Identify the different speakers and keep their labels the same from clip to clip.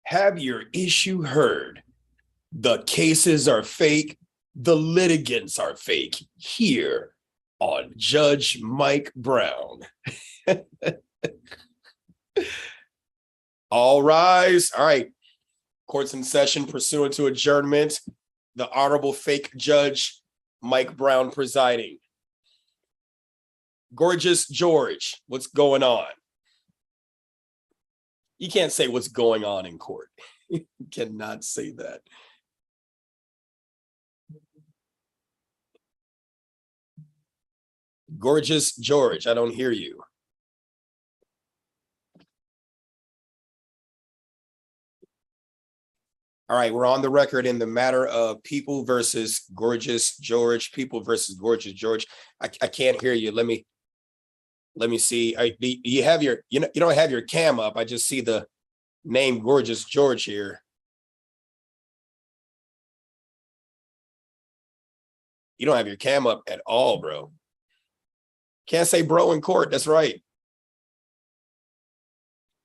Speaker 1: Have your issue heard. The cases are fake. The litigants are fake. Here on Judge Mike Brown. All rise. All right. Court's in session pursuant to adjournment. The Honorable Fake Judge Mike Brown presiding. Gorgeous George, what's going on? You can't say what's going on in court. You cannot say that. Gorgeous George, I don't hear you. All right, we're on the record in the matter of People versus Gorgeous George. People versus Gorgeous George. I can't hear you. Let me see. You have your, you don't have your cam up. I just see the name Gorgeous George here. You don't have your cam up at all, bro. Can't say bro in court. That's right.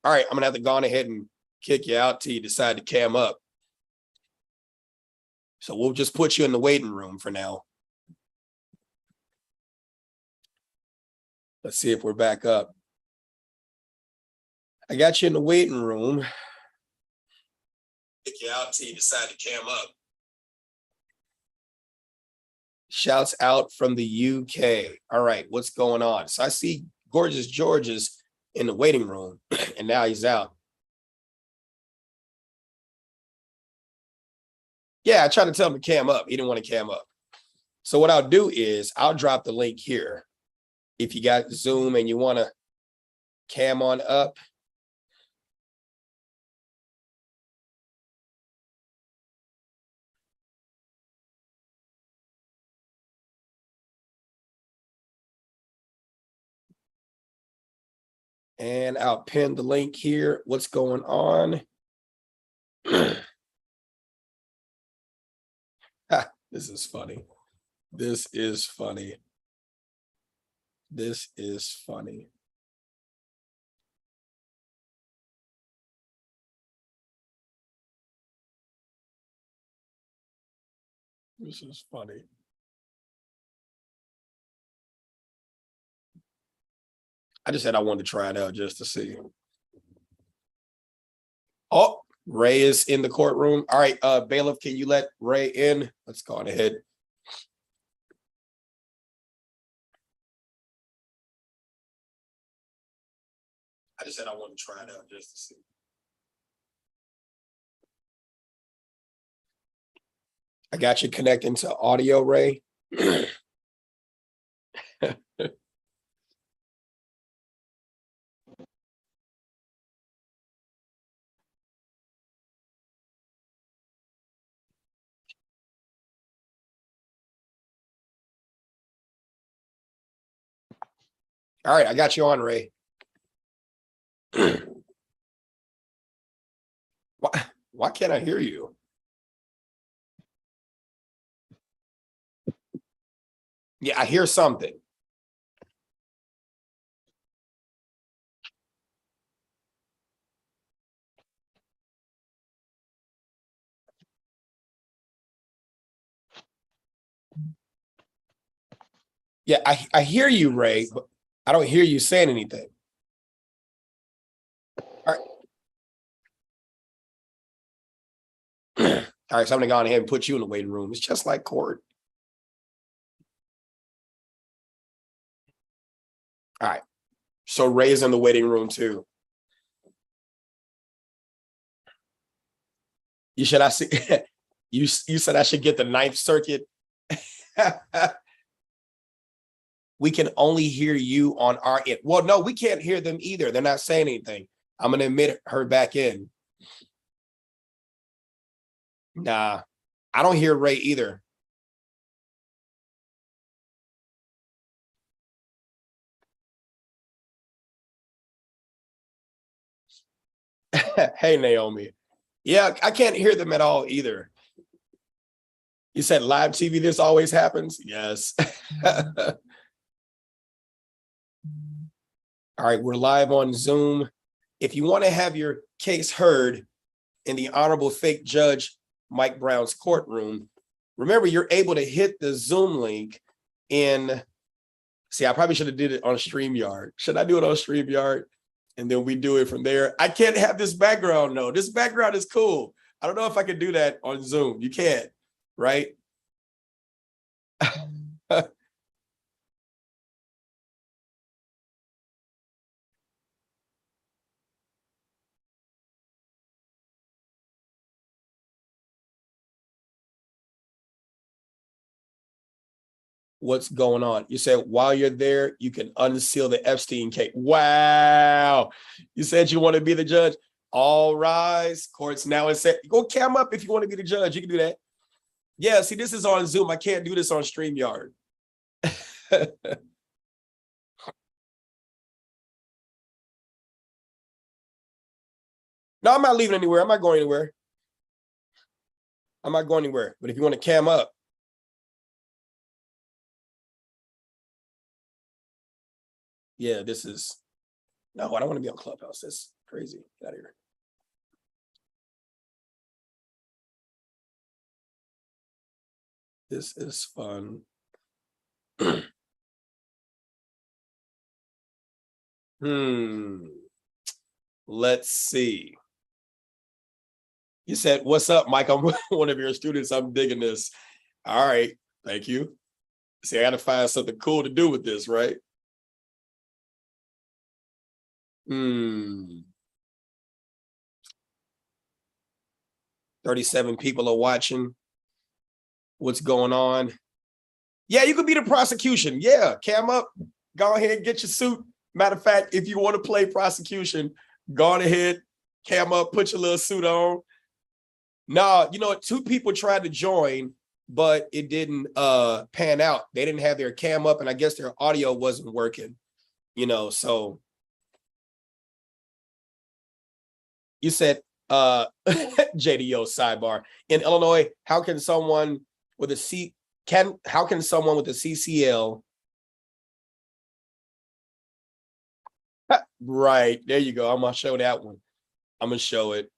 Speaker 1: All right, I'm gonna have to go on ahead and kick you out till you decide to cam up. So we'll just put you in the waiting room for now. Let's see if we're back up. I got you in the waiting room. Kick you out till you decide to cam up. Shouts out from the UK. All right, what's going on? So I see Gorgeous George is in the waiting room, and now he's out. Yeah, I tried to tell him to cam up. He didn't want to cam up. So what I'll do is I'll drop the link here. If you got Zoom and you want to cam on up. And I'll pin the link here. What's going on? This is funny. This is funny. This is funny. This is funny. I just said I wanted to try it out just to see. Oh, Ray is in the courtroom. All right, bailiff, can you let Ray in? Let's go on ahead. I just said I want to try it out just to see. I got you connecting to audio, Ray. All right, I got you on, Ray. Why can't I hear you? Yeah, I hear something. Yeah, I hear you, Ray, but I don't hear you saying anything. All right. All right, so I'm gonna go on ahead and put you in the waiting room. It's just like court. All right. So Ray's in the waiting room too. You should I see you said I should get the Ninth Circuit. We can only hear you on our end. Well, no, we can't hear them either. They're not saying anything. I'm gonna admit her back in. Nah, I don't hear Ray either. Hey, Naomi. Yeah, I can't hear them at all either. You said live TV, this always happens? Yes. All right, we're live on Zoom. If you want to have your case heard, in the Honorable Fake Judge Mike Brown's courtroom. Remember, you're able to hit the Zoom link in, see, I probably should have did it on StreamYard. Should I do it on StreamYard? And then we do it from there. I can't have this background, though. This background is cool. I don't know if I can do that on Zoom. You can't, right? What's going on? You said while you're there, you can unseal the Epstein case. Wow. You said you want to be the judge. All rise. Courts now is set. Go cam up if you want to be the judge. You can do that. Yeah, see, this is on Zoom. I can't do this on StreamYard. No, I'm not leaving anywhere. I'm not going anywhere. I'm not going anywhere. But if you want to cam up, yeah, this is, no, I don't want to be on Clubhouse. That's crazy. Get out of here. This is fun. Let's see. You said, what's up, Mike? I'm one of your students. I'm digging this. All right. Thank you. See, I got to find something cool to do with this, right? 37 people are watching. What's going on? Yeah, you could be the prosecution. Yeah, cam up. Go ahead and get your suit. Matter of fact, if you want to play prosecution, go on ahead, cam up, put your little suit on. No, you know, 2 people tried to join, but it didn't pan out. They didn't have their cam up, and I guess their audio wasn't working, you know, so. You said, JDO sidebar. In Illinois, how can someone with a CCL, right, there you go. I'm gonna show that one. I'm gonna show it.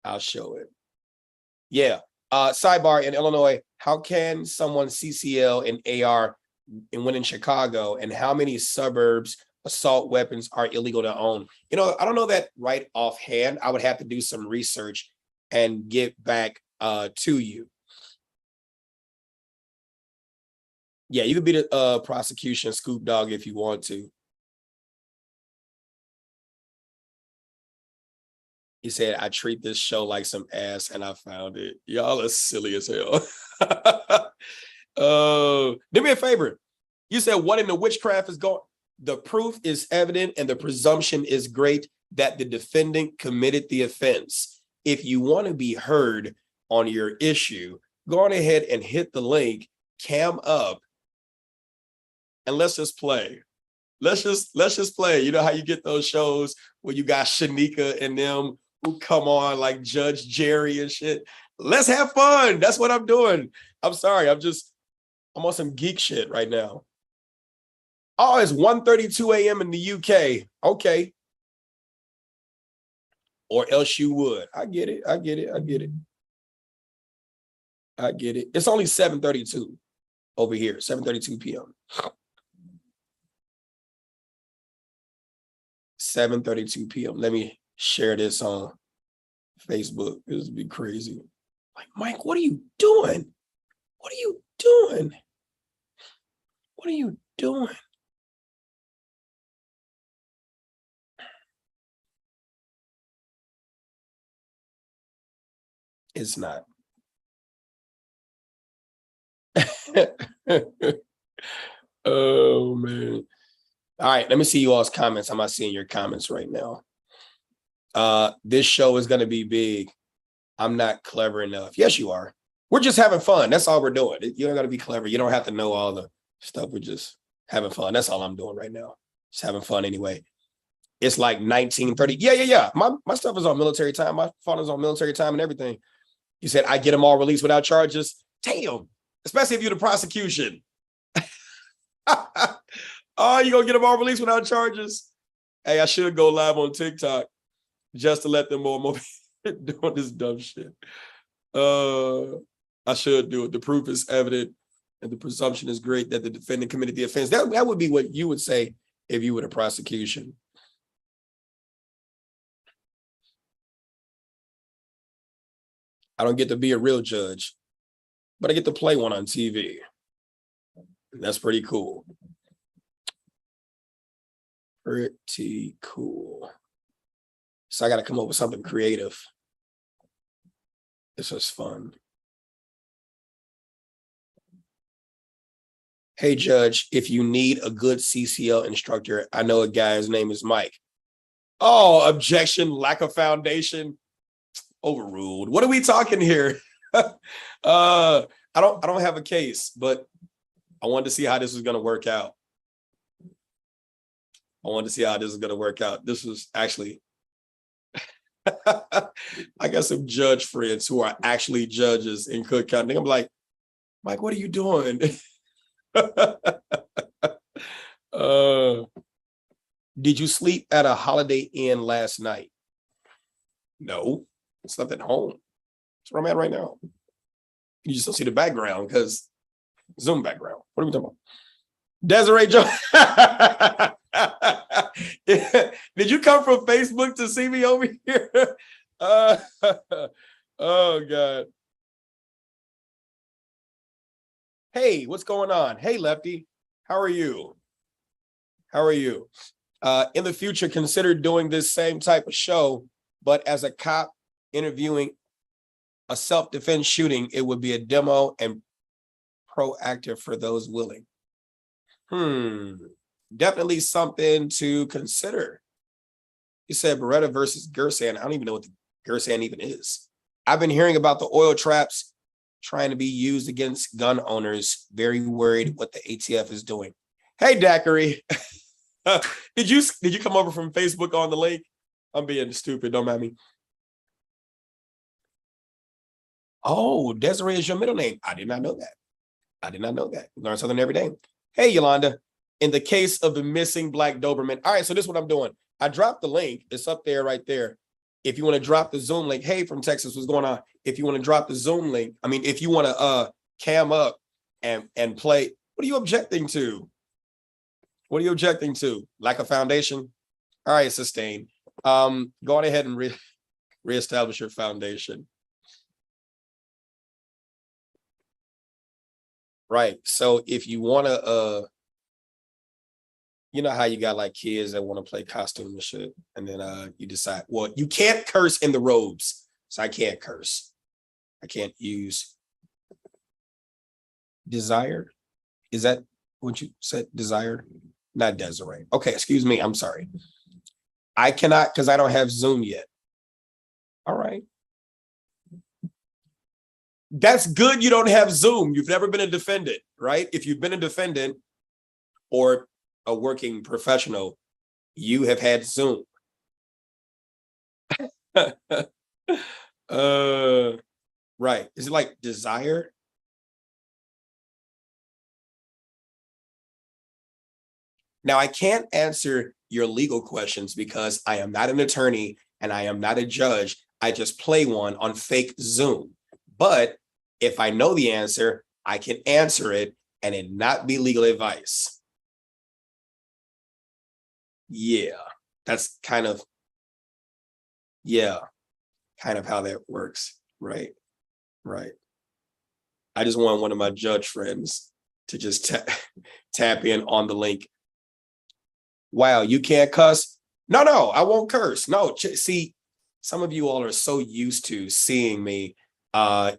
Speaker 1: I'll show it. Yeah. Sidebar, in Illinois, how can someone CCL and AR and when in Chicago, and how many suburbs assault weapons are illegal to own? You know, I don't know that right offhand. I would have to do some research and get back to you. Yeah, you could be the prosecution scoop dog if you want to. He said, I treat this show like some ass and I found it. Y'all are silly as hell. Do me a favor. You said, what in the witchcraft is going? The proof is evident and the presumption is great that the defendant committed the offense. If you want to be heard on your issue, go on ahead and hit the link, cam up, and let's just play. Let's just play. You know how you get those shows where you got Shanika and them who come on like Judge Jerry and shit. Let's have fun. That's what I'm doing. I'm sorry. I'm on some geek shit right now. Oh, it's 1:32 a.m. in the UK. Okay. Or else you would. I get it. I get it. I get it. I get it. It's only 7:32 over here, 7:32 p.m. 7:32 p.m. Let me share this on Facebook. This would be crazy. Like, Mike, what are you doing? What are you doing? What are you doing? It's not. Oh, man. All right, let me see you all's comments. I'm not seeing your comments right now. This show is going to be big. I'm not clever enough. Yes, you are. We're just having fun. That's all we're doing. You don't got to be clever. You don't have to know all the stuff. We're just having fun. That's all I'm doing right now. Just having fun anyway. It's like 1930. Yeah. My stuff is on military time. My phone is on military time and everything. You said I get them all released without charges. Damn. Especially if you're the prosecution. Oh, you gonna get them all released without charges? Hey, I should go live on TikTok. just to let them more doing this dumb shit. I should do it. The proof is evident and the presumption is great that the defendant committed the offense. That would be what you would say if you were the prosecution. I don't get to be a real judge, but I get to play one on TV. That's pretty cool. Pretty cool. So I got to come up with something creative. This was fun. Hey, Judge, if you need a good CCL instructor, I know a guy, his name is Mike. Oh, objection, lack of foundation. Overruled. What are we talking here? I don't have a case, but I wanted to see how this was going to work out. This was actually, I got some judge friends who are actually judges in Cook County. I'm like, Mike, what are you doing? Did you sleep at a Holiday Inn last night? No. I slept at home. That's where I'm at right now. You just don't see the background because Zoom background. What are we talking about? Desiree Jones. Did you come from Facebook to see me over here? Oh, God. Hey, what's going on? Hey, Lefty. How are you? In the future, consider doing this same type of show, but as a cop interviewing a self-defense shooting, it would be a demo and proactive for those willing. Definitely something to consider. You said Beretta versus Gersan. I don't even know what the Gersan even is. I've been hearing about the oil traps trying to be used against gun owners. Very worried what the ATF is doing. Hey, Daiquiri. Did you come over from Facebook on the link? I'm being stupid. Don't mind me. Oh, Desiree is your middle name. I did not know that. Learn something every day. Hey, Yolanda. In the case of the missing Black Doberman. All right, so this is what I'm doing. I dropped the link. It's up there right there. If you want to drop the Zoom link, hey, from Texas, what's going on? If you want to drop the Zoom link, if you want to cam up and play, what are you objecting to? Lack of foundation? All right, sustain. Go on ahead and reestablish your foundation. Right. So if you want to, you know how you got like kids that want to play costume and shit, and then you decide, well, you can't curse in the robes, so I can't curse. I can't use desired. Is that what you said? Desired, not Desiree. Okay, excuse me. I'm sorry. I cannot because I don't have Zoom yet. All right. That's good. You don't have Zoom. You've never been a defendant, right? If you've been a defendant or a working professional, you have had Zoom. Right. Is it like desire? Now, I can't answer your legal questions because I am not an attorney and I am not a judge. I just play one on fake Zoom. But if I know the answer, I can answer it and it not be legal advice. Yeah, that's kind of how that works. Right. I just want one of my judge friends to just tap in on the link. Wow, you can't cuss? No, I won't curse. No, see, some of you all are so used to seeing me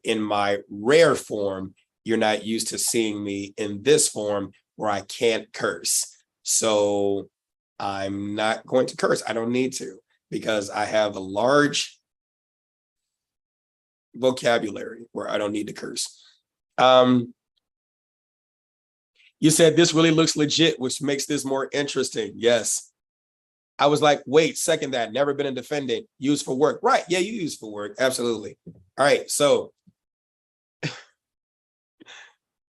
Speaker 1: in my rare form. You're not used to seeing me in this form where I can't curse. So I'm not going to curse. I don't need to because I have a large vocabulary where I don't need to curse. You said this really looks legit, which makes this more interesting. Yes. I was like, wait, second that. Never been a defendant. Used for work. Right. Yeah, you use for work. Absolutely. All right. So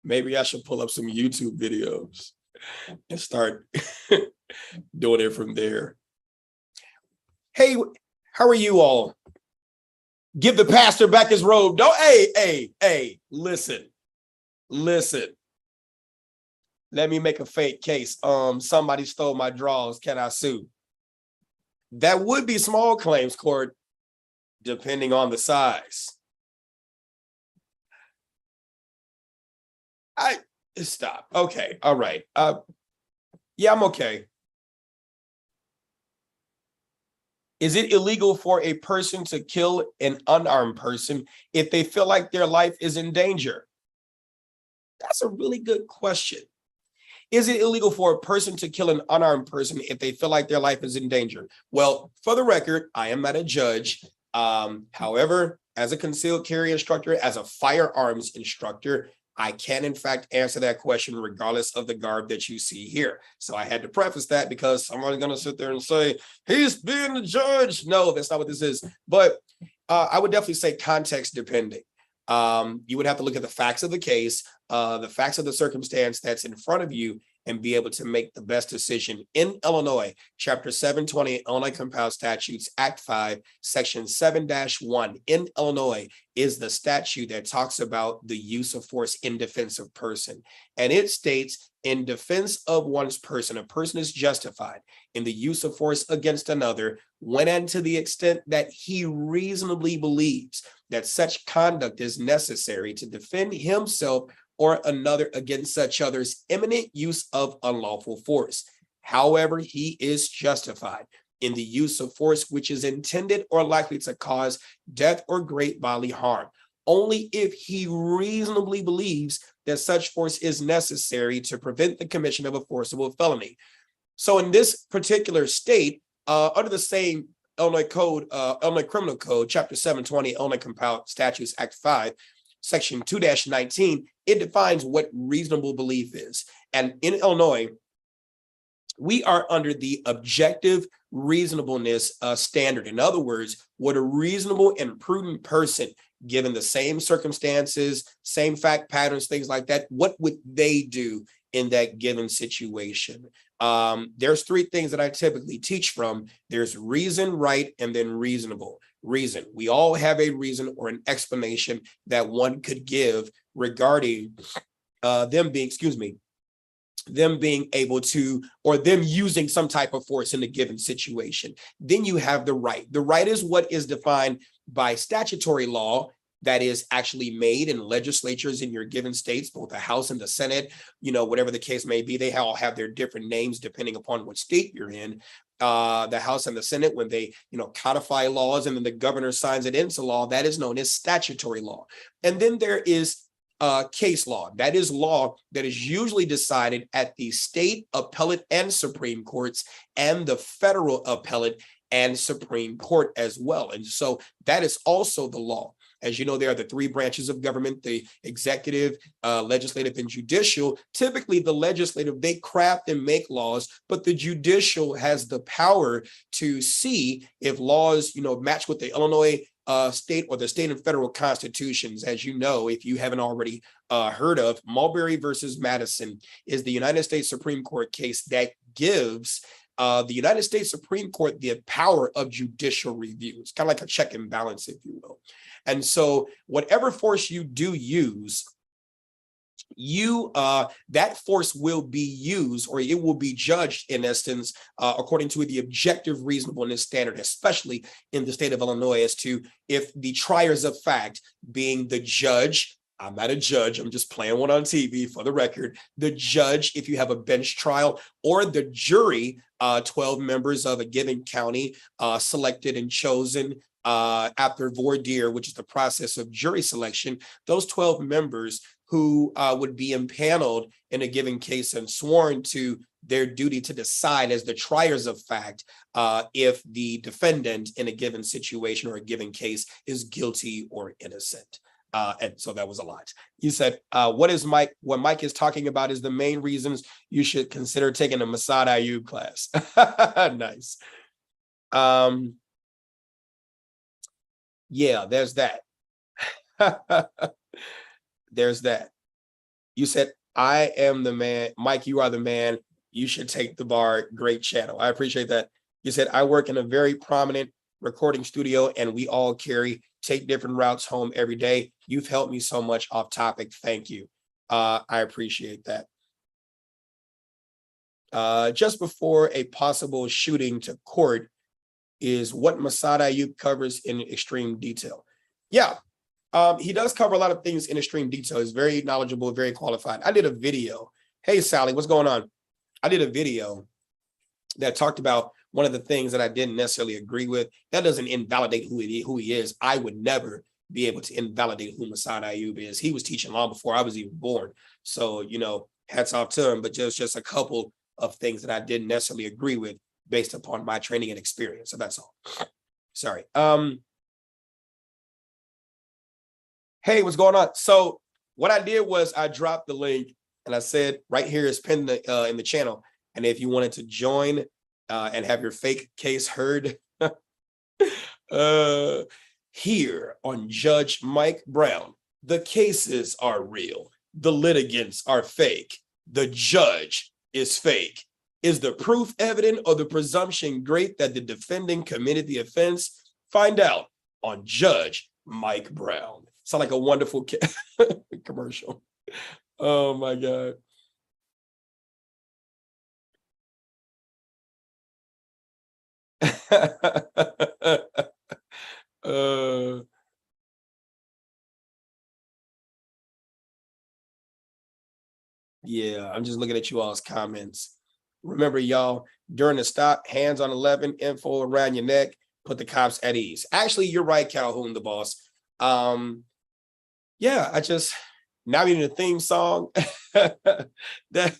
Speaker 1: maybe I should pull up some YouTube videos and start doing it from there. Hey, How are you all? Give the pastor back his robe. Don't, hey, listen. Let me make a fake case. Somebody stole my drawers. Can I sue? That would be small claims court, depending on the size. Stop. Okay. All right. Yeah, I'm okay. Is it illegal for a person to kill an unarmed person if they feel like their life is in danger? That's a really good question. Is it illegal for a person to kill an unarmed person if they feel like their life is in danger? Well, for the record, I am not a judge. However, as a concealed carry instructor, as a firearms instructor, I can in fact answer that question regardless of the garb that you see here. So I had to preface that because someone's going to sit there and say, he's being the judge. No, that's not what this is. But I would definitely say context depending. You would have to look at the facts of the case, the facts of the circumstance that's in front of you, and be able to make the best decision. In Illinois, Chapter 720, Illinois Compiled Statutes, Act 5, Section 7-1 in Illinois is the statute that talks about the use of force in defense of person. And it states, in defense of one's person, a person is justified in the use of force against another when and to the extent that he reasonably believes that such conduct is necessary to defend himself or another against such other's imminent use of unlawful force. However, he is justified in the use of force which is intended or likely to cause death or great bodily harm, only if he reasonably believes that such force is necessary to prevent the commission of a forcible felony. So in this particular state, under the same Illinois Code, Illinois Criminal Code, Chapter 720, Illinois Compiled Statutes, Act 5, Section 2-19, it defines what reasonable belief is. And in Illinois, we are under the objective reasonableness standard. In other words, what a reasonable and prudent person, given the same circumstances, same fact patterns, things like that, what would they do in that given situation? There's three things that I typically teach from. There's reason, right, and then reasonable. Reason. We all have a reason or an explanation that one could give regarding them being able to, or them using some type of force in a given situation. Then you have the right. The right is what is defined by statutory law that is actually made in legislatures in your given states, both the House and the Senate, whatever the case may be. They all have their different names depending upon what state you're in. The House and the Senate, when they, codify laws and then the governor signs it into law, that is known as statutory law. And then there is case law. That is law that is usually decided at the state appellate and Supreme Courts and the federal appellate and Supreme Court as well. And so that is also the law. As you know, there are the three branches of government, the executive, legislative, and judicial. Typically, the legislative, they craft and make laws, but the judicial has the power to see if laws, match with the Illinois state or the state and federal constitutions. As you know, if you haven't already heard of, Marbury versus Madison is the United States Supreme Court case that gives the United States Supreme Court the power of judicial review. It's kind of like a check and balance, if you will. And so whatever force you do use, that force will be used, or it will be judged in essence according to the objective reasonableness standard, especially in the state of Illinois, as to if the triers of fact, being the judge. I'm not a judge, I'm just playing one on TV for the record. The judge, if you have a bench trial, or the jury, 12 members of a given county selected and chosen after voir dire, which is the process of jury selection. Those 12 members who would be impaneled in a given case and sworn to their duty to decide as the triers of fact if the defendant in a given situation or a given case is guilty or innocent. And so that was a lot. You said, what Mike is talking about is the main reasons you should consider taking a Masad Ayub class. Nice. Yeah, there's that. There's that. You said, I am the man. Mike, you are the man. You should take the bar. Great channel. I appreciate that. You said, I work in a very prominent recording studio, and we all take different routes home every day. You've helped me so much off topic. Thank you. I appreciate that. Just before a possible shooting to court is what Masada Ayub covers in extreme detail. Yeah, he does cover a lot of things in extreme detail. He's very knowledgeable, very qualified. I did a video. Hey, Sally, what's going on? I did a video that talked about one of the things that I didn't necessarily agree with. That doesn't invalidate who he is. I would never be able to invalidate who Masada Ayub is. He was teaching long before I was even born. So, you know, hats off to him, but just a couple of things that I didn't necessarily agree with based upon my training and experience. So that's all. Sorry. Hey, what's going on? So what I did was I dropped the link and I said, right here is pinned in the channel. And if you wanted to join and have your fake case heard here on Judge Mike Brown, the cases are real. The litigants are fake. The judge is fake. Is the proof evident or the presumption great that the defendant committed the offense? Find out on Judge Mike Brown. Sound like a wonderful commercial. Oh my God. Yeah, I'm just looking at you all's comments. Remember, y'all, during the stop, hands on 11, info around your neck, put the cops at ease. Actually, you're right, Calhoun, the boss. Yeah, now we need a theme song. That,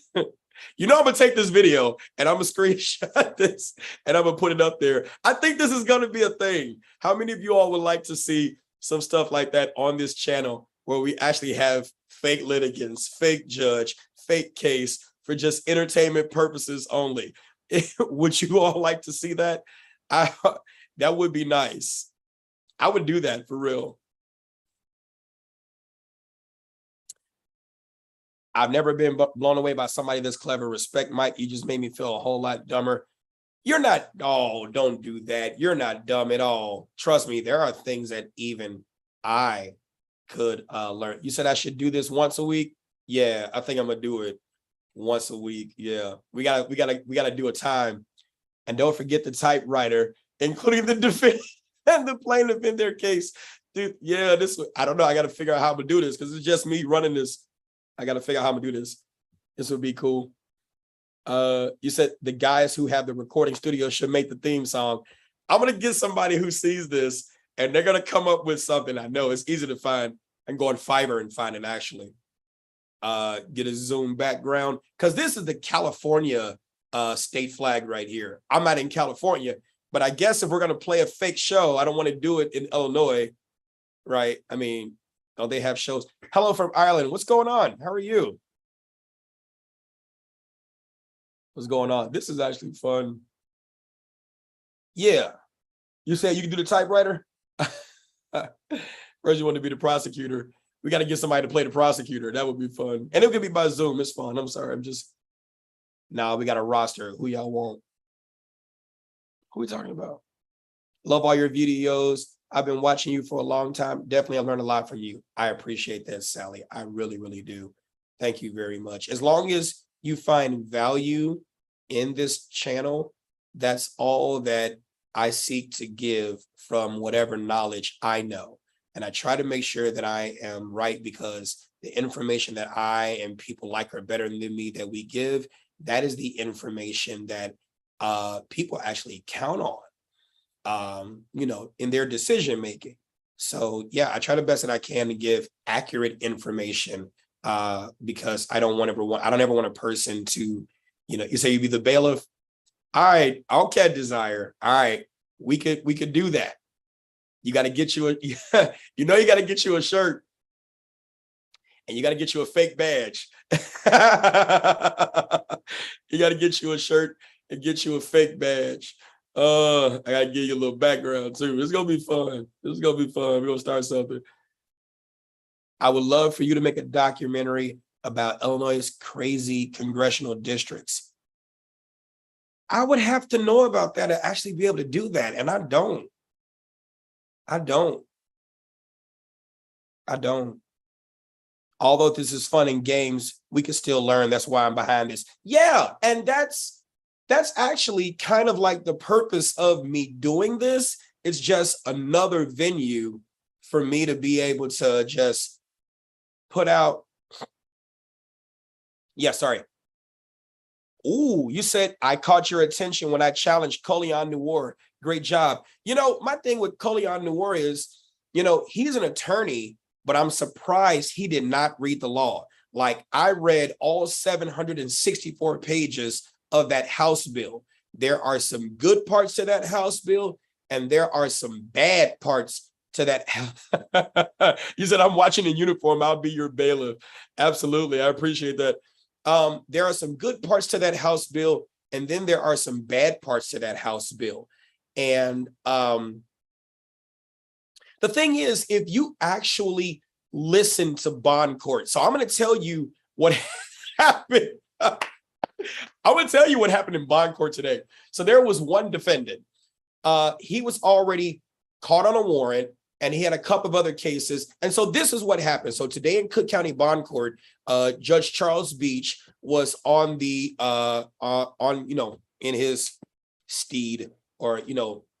Speaker 1: you know, I'm gonna take this video and I'm gonna screenshot this and I'm gonna put it up there. I think this is gonna be a thing. How many of you all would like to see some stuff like that on this channel where we actually have fake litigants, fake judge, fake case for just entertainment purposes only? Would you all like to see that? That would be nice. I would do that for real. I've never been blown away by somebody this clever. Respect, Mike. You just made me feel a whole lot dumber. You're not, oh, don't do that. You're not dumb at all. Trust me, there are things that even I could learn. You said I should do this once a week. Yeah, I think I'm gonna do it once a week. Yeah, we gotta do a time. And don't forget the typewriter, including the defendant and the plaintiff in their case. Dude, yeah, I don't know. I gotta figure out how I'm gonna do this because it's just me running this. I got to figure out how I'm gonna do this. This would be cool. You said the guys who have the recording studio should make the theme song. I'm gonna get somebody who sees this and they're gonna come up with something. I know it's easy to find. I can go on Fiverr and find it actually. Get a Zoom background because this is the California state flag right here. I'm not in California, but I guess if we're gonna play a fake show, I don't want to do it in Illinois, right? I mean, oh, they have shows. Hello from Ireland. What's going on? How are you? What's going on? This is actually fun. Yeah. You said you can do the typewriter? First, you want to be the prosecutor. We got to get somebody to play the prosecutor. That would be fun. And it could be by Zoom. It's fun. I'm sorry. Nah, we got a roster. Who y'all want? Who are we talking about? Love all your videos. I've been watching you for a long time. Definitely, I've learned a lot from you. I appreciate that, Sally. I really, really do. Thank you very much. As long as you find value in this channel, that's all that I seek to give from whatever knowledge I know. And I try to make sure that I am right because the information that I and people like are better than me that we give, that is the information that people actually count on. You know, in their decision making. So yeah, I try the best that I can to give accurate information because I don't ever want a person to, you know, you say you be the bailiff. All right, okay, Desire. All right, we could do that. You got to get you you got to get you a shirt and you got to get you a fake badge. You got to get you a shirt and get you a fake badge. I gotta give you a little background too. It's gonna be fun. It's gonna be fun. We're gonna start something. I would love for you to make a documentary about Illinois' crazy congressional districts. I would have to know about that to actually be able to do that, and I don't. I don't. I don't. Although this is fun and games, we can still learn. That's why I'm behind this. Yeah, and that's actually kind of like the purpose of me doing this. It's just another venue for me to be able to just put out. Yeah, sorry. Ooh, you said I caught your attention when I challenged Colion Noir. Great job. You know, my thing with Colion Noir is, you know, he's an attorney, but I'm surprised he did not read the law. Like, I read all 764 pages of that House bill. There are some good parts to that House bill, and there are some bad parts to that. You said, I'm watching in uniform, I'll be your bailiff. Absolutely, I appreciate that. There are some good parts to that House bill, and then there are some bad parts to that House bill. And the thing is, if you actually listen to bond court, so I'm going to tell you what happened. I'm going to tell you what happened in bond court today. So there was one defendant. He was already caught on a warrant, and he had a couple of other cases. And so this is what happened. So today in Cook County Bond Court, Judge Charles Beach was on the in his steed, or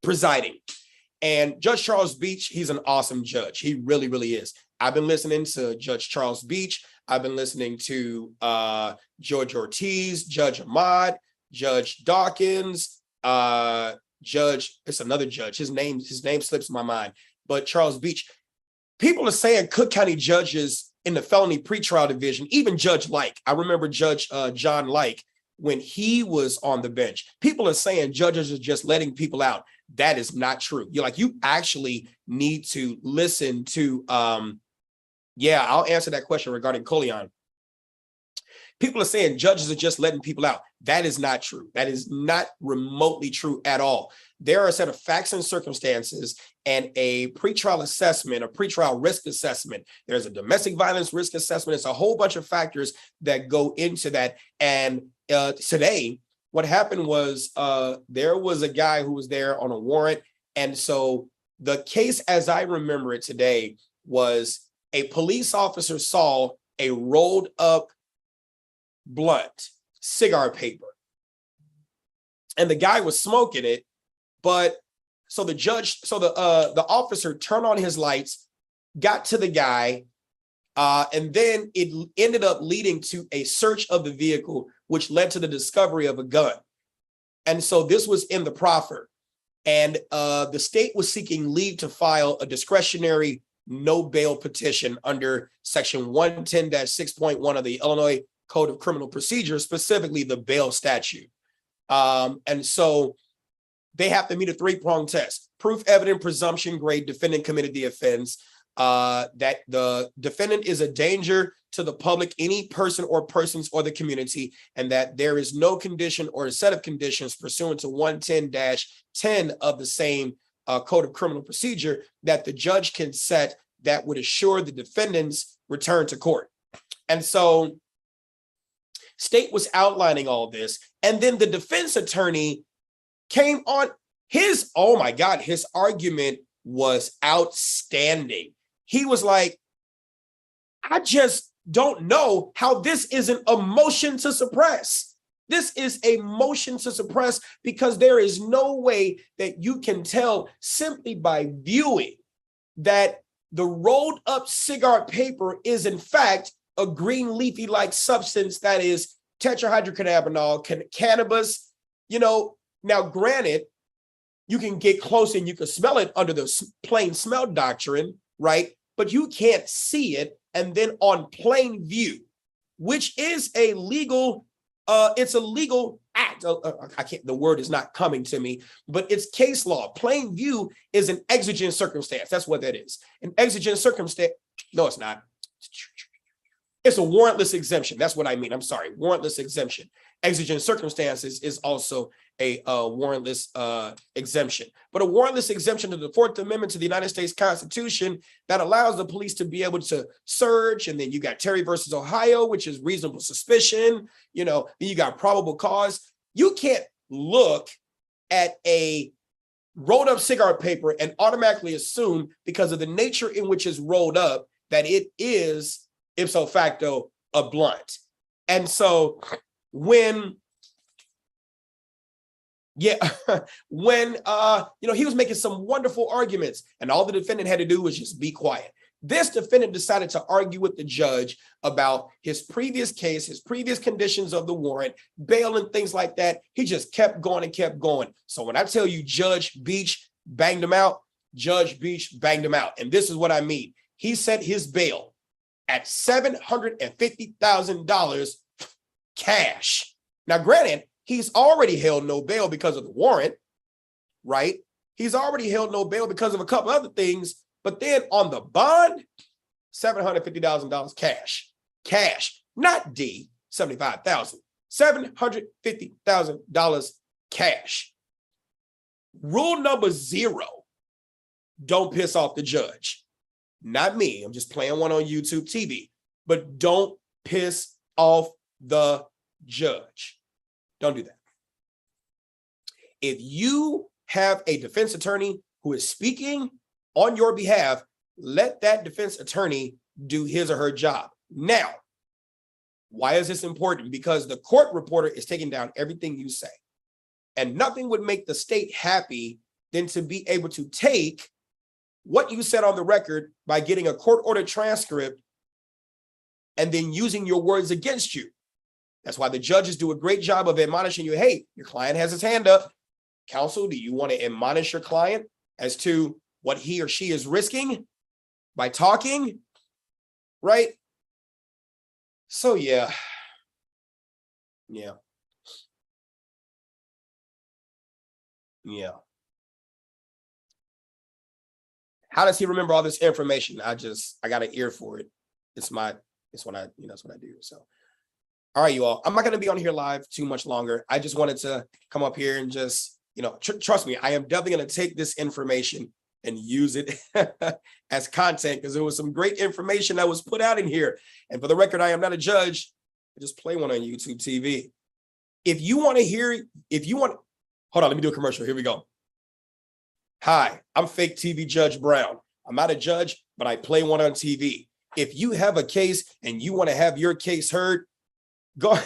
Speaker 1: presiding. And Judge Charles Beach, he's an awesome judge. He really, really is. I've been listening to Judge Charles Beach. I've been listening to George Ortiz, Judge Ahmad, Judge Dawkins, it's another judge. His name slips my mind. But Charles Beach, people are saying Cook County judges in the felony pretrial division, even Judge Like, I remember Judge John Like, when he was on the bench, people are saying judges are just letting people out. That is not true. You actually need to listen to, I'll answer that question regarding Colion. People are saying judges are just letting people out. That is not true. That is not remotely true at all. There are a set of facts and circumstances and a pretrial assessment, a pretrial risk assessment. There's a domestic violence risk assessment. It's a whole bunch of factors that go into that. And today, what happened was there was a guy who was there on a warrant. And so the case, as I remember it today, was a police officer saw a rolled up blunt, cigar paper, and the guy was smoking it. But so the officer turned on his lights, got to the guy, and then it ended up leading to a search of the vehicle, which led to the discovery of a gun. And so this was in the proffer, and the state was seeking leave to file a discretionary no bail petition under section 110-6.1 of the Illinois Code of Criminal Procedure, specifically the bail statute. And so they have to meet a three-pronged test: proof, evident, presumption, grade, defendant committed the offense, that the defendant is a danger to the public, any person or persons or the community, and that there is no condition or a set of conditions pursuant to 110-10 of the same Code of Criminal Procedure that the judge can set that would assure the defendant's return to court. And so state was outlining all this, and then the defense attorney came on. Oh my God, his argument was outstanding. He was like, I just don't know how this isn't a motion to suppress. This is a motion to suppress because there is no way that you can tell simply by viewing that the rolled up cigar paper is in fact a green leafy like substance that is tetrahydrocannabinol, cannabis. Now granted, you can get close and you can smell it under the plain smell doctrine, right? But you can't see it. And then on plain view, which is a legal, it's a legal act. The word is not coming to me, but it's case law. Plain view is an exigent circumstance. That's what that is. An exigent circumstance. No, it's not. It's a warrantless exemption. That's what I mean. I'm sorry. Warrantless exemption. Exigent circumstances is also a warrantless exemption. But a warrantless exemption to the Fourth Amendment to the United States Constitution that allows the police to be able to search. And then you got Terry versus Ohio, which is reasonable suspicion. Then you got probable cause. You can't look at a rolled up cigarette paper and automatically assume, because of the nature in which it's rolled up, that it is ipso facto a blunt. And so when when he was making some wonderful arguments and all the defendant had to do was just be quiet. This defendant decided to argue with the judge about his previous case, his previous conditions of the warrant, bail and things like that. He just kept going and kept going. So when I tell you Judge Beach banged him out, Judge Beach banged him out. And this is what I mean. He set his bail at $750,000 cash. Now, granted, he's already held no bail because of the warrant, right? He's already held no bail because of a couple other things. But then on the bond, $750,000 cash, not D, $75,000, $750,000 cash. Rule number 0, don't piss off the judge. Not me, I'm just playing one on YouTube TV, but don't piss off the judge. Don't do that. If you have a defense attorney who is speaking on your behalf, let that defense attorney do his or her job. Now, why is this important? Because the court reporter is taking down everything you say. And nothing would make the state happy than to be able to take what you said on the record by getting a court-ordered transcript and then using your words against you. That's why the judges do a great job of admonishing you. Hey, your client has his hand up. Counsel, do you want to admonish your client as to what he or she is risking by talking, right? So yeah. How does he remember all this information? I got an ear for it. It's what I do. So, all right, you all, I'm not going to be on here live too much longer. I just wanted to come up here and just, trust me, I am definitely going to take this information and use it as content, because there was some great information that was put out in here. And for the record, I am not a judge. I just play one on YouTube TV. Hold on, let me do a commercial. Here we go. Hi, I'm fake TV Judge Brown. I'm not a judge, but I play one on TV. If you have a case and you want to have your case heard, go.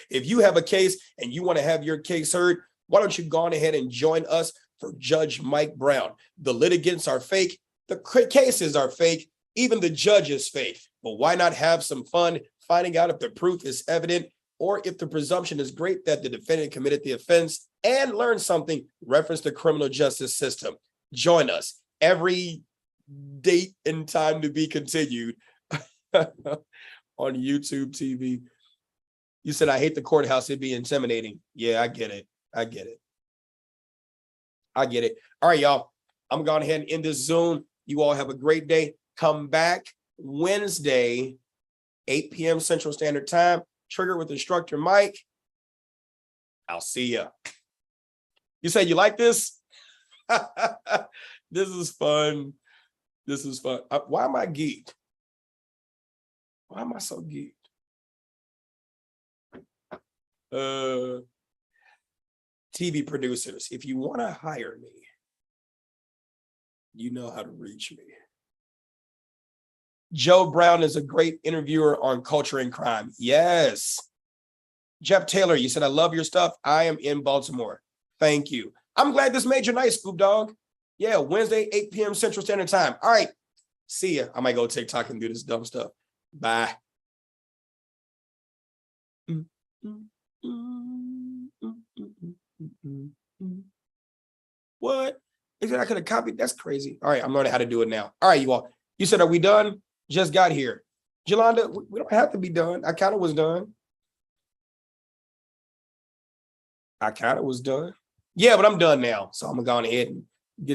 Speaker 1: If you have a case and you want to have your case heard, why don't you go on ahead and join us for Judge Mike Brown? The litigants are fake. The cases are fake. Even the judge is fake. But why not have some fun finding out if the proof is evident or if the presumption is great that the defendant committed the offense, and learn something reference the criminal justice system? Join us. Every date and time to be continued on YouTube TV. You said, I hate the courthouse. It'd be intimidating. Yeah, I get it. All right, y'all. I'm going ahead and end this Zoom. You all have a great day. Come back Wednesday, 8 p.m. Central Standard Time. Trigger with instructor Mike. I'll see ya. You say you like this? This is fun. Why am I geeked? Why am I so geeked? TV producers, if you want to hire me, you know how to reach me. Joe Brown is a great interviewer on culture and crime. Yes. Jeff Taylor, you said, I love your stuff. I am in Baltimore. Thank you. I'm glad this made your night, Scoop Dog. Yeah, Wednesday, 8 p.m. Central Standard Time. All right. See ya. I might go TikTok and do this dumb stuff. Bye. What? They said I could have copied. That's crazy. All right, I'm learning how to do it now. All right, you all. You said, are we done? Just got here. Jolanda, we don't have to be done. I kind of was done. Yeah, but I'm done now. So I'm going to go on ahead and